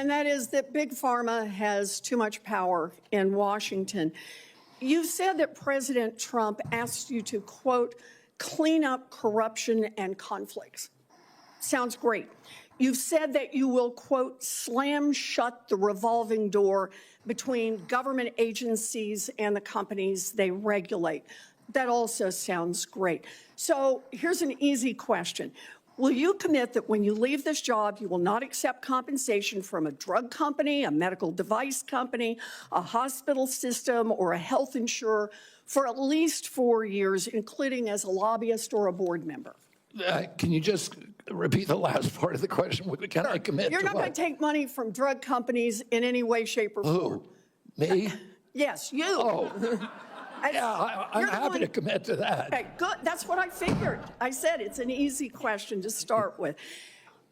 And that is that Big Pharma has too much power in Washington. You said that President Trump asked you to, quote, clean up corruption and conflicts. Sounds great. You've said that you will, quote, slam shut the revolving door between government agencies and the companies they regulate. That also sounds great. So here's an easy question. Will you commit that when you leave this job, you will not accept compensation from a drug company, a medical device company, a hospital system, or a health insurer for at least 4 years, including as a lobbyist or a board member? Can you just repeat the last part of the question? Can I commit You're to not going to take money from drug companies in any way, shape, or form. Who? Me? Yes, you. Oh. Yeah, I'm happy to commit to that. Okay, good. That's what I figured. I said it's an easy question to start with.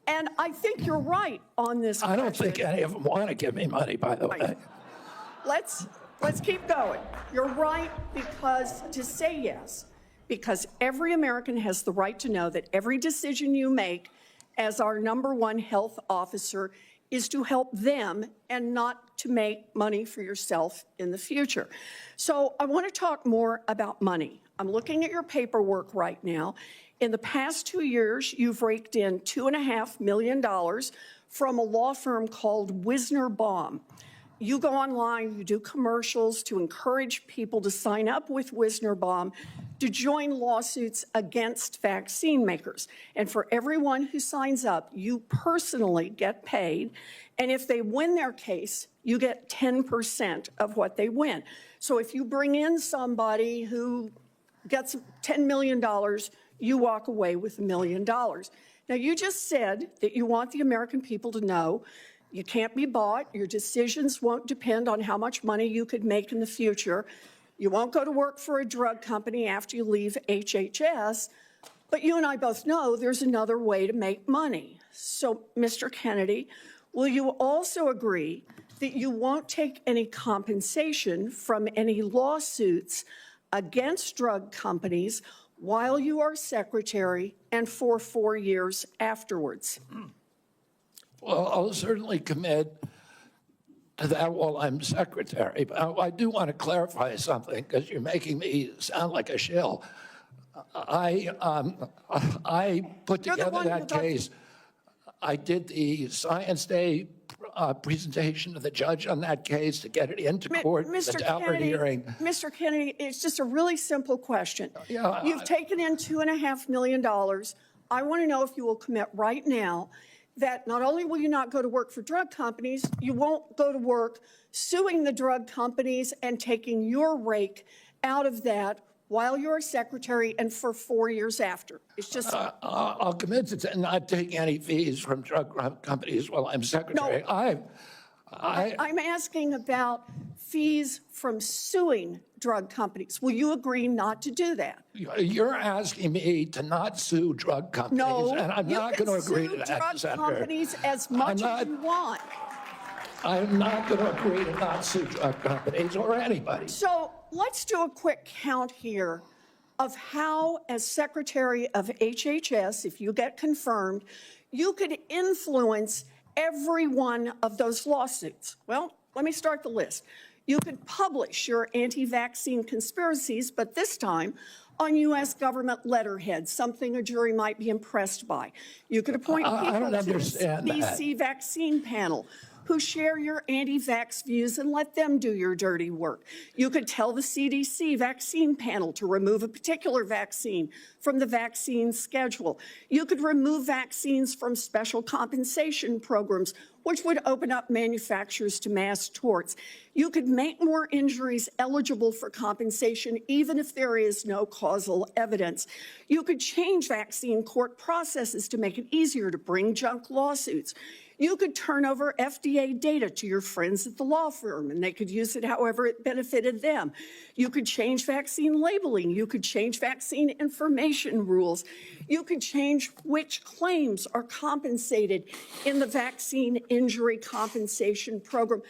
And I think you're right on this question. I don't think any of them want to give me money, by the way. Let's keep going. You're right because to say yes, because every American has the right to know that every decision you make as our #1 health officer is to help them and not to make money for yourself in the future. So I want to talk more about money. I'm looking at your paperwork right now. In the past 2 years, you've raked in $2.5 million from a law firm called Wisner Baum. You go online, you do commercials to encourage people to sign up with Wisner Baum to join lawsuits against vaccine makers. And for everyone who signs up, you personally get paid. And if they win their case, you get 10% of what they win. So if you bring in somebody who gets $10 million, you walk away with $1 million. Now, you just said that you want the American people to know you can't be bought. Your decisions won't depend on how much money you could make in the future. You won't go to work for a drug company after you leave HHS. But you and I both know there's another way to make money. So, Mr. Kennedy, will you also agree that you won't take any compensation from any lawsuits against drug companies while you are secretary and for 4 years afterwards? Well, I'll certainly commit to that while I'm secretary. But I do want to clarify something because you're making me sound like a shill. I put together that case. I did the Science Day presentation to the judge on that case to get it into court, the Daubert hearing. Mr. Kennedy, it's just a really simple question. Yeah, You've taken in $2.5 million. I want to know if you will commit right now that not only will you not go to work for drug companies, you won't go to work suing the drug companies and taking your rake out of that while you're secretary and for 4 years after. It's just... I'll commit to not taking any fees from drug companies while I'm secretary. No, I'm asking about fees from suing drug companies. Will you agree not to do that? You're asking me to not sue drug companies, no, and I'm not going to agree to that, Senator. Senator. Drug companies as much as you want. I'm not going to agree to not sue drug companies or anybody. So let's do a quick count here of how, as Secretary of HHS, if you get confirmed, you could influence every one of those lawsuits. Well, let me start the list. You could publish your anti-vaccine conspiracies, but this time on U.S. government letterhead, something a jury might be impressed by. You could appoint people to the CDC vaccine panel who share your anti-vax views and let them do your dirty work. You could tell the CDC vaccine panel to remove a particular vaccine from the vaccine schedule. You could remove vaccines from special compensation programs, which would open up manufacturers to mass torts. You could make more injuries eligible for compensation even if there is no causal evidence. You could change vaccine court processes to make it easier to bring junk lawsuits. You could turn over FDA data to your friends at the law firm, and they could use it however it benefited them. You could change vaccine labeling. You could change vaccine information rules. You could change which claims are compensated in the vaccine injury compensation program.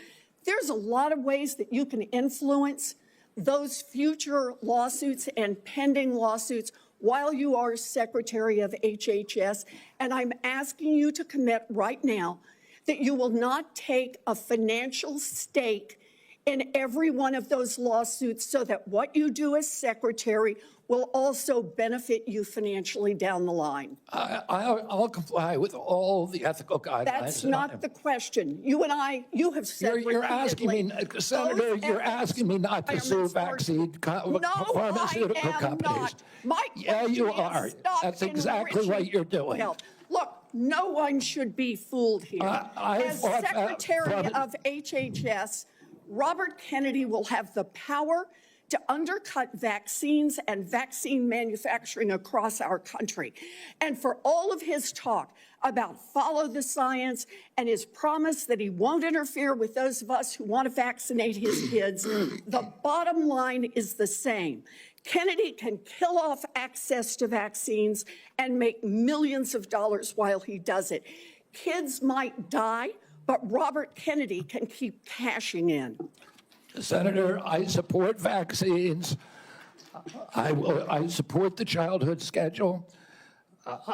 There's a lot of ways that you can influence those future lawsuits and pending lawsuits while you are Secretary of HHS, and I'm asking you to commit right now that you will not take a financial stake in every one of those lawsuits so that what you do as secretary will also benefit you financially down the line? I'll comply with all the ethical guidelines. That's not the question. You and I, you have said You're asking me, repeatedly, Senator, those you're asking me not to sue requirements are- vaccine pharmaceutical No, I am companies. not. My Yeah, you question are. is stop That's exactly what enriching you're doing. health. Look, no one should be fooled here. As fought Secretary from- of HHS, Robert Kennedy will have the power to undercut vaccines and vaccine manufacturing across our country. And for all of his talk about follow the science and his promise that he won't interfere with those of us who want to vaccinate his kids, the bottom line is the same. Kennedy can kill off access to vaccines and make millions of dollars while he does it. Kids might die, but Robert Kennedy can keep cashing in. Senator, I support vaccines. I support the childhood schedule.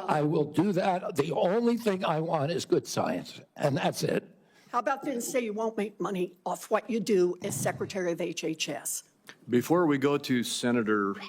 I will do that. The only thing I want is good science, and that's it. How about then say you won't make money off what you do as Secretary of HHS? Before we go to Senator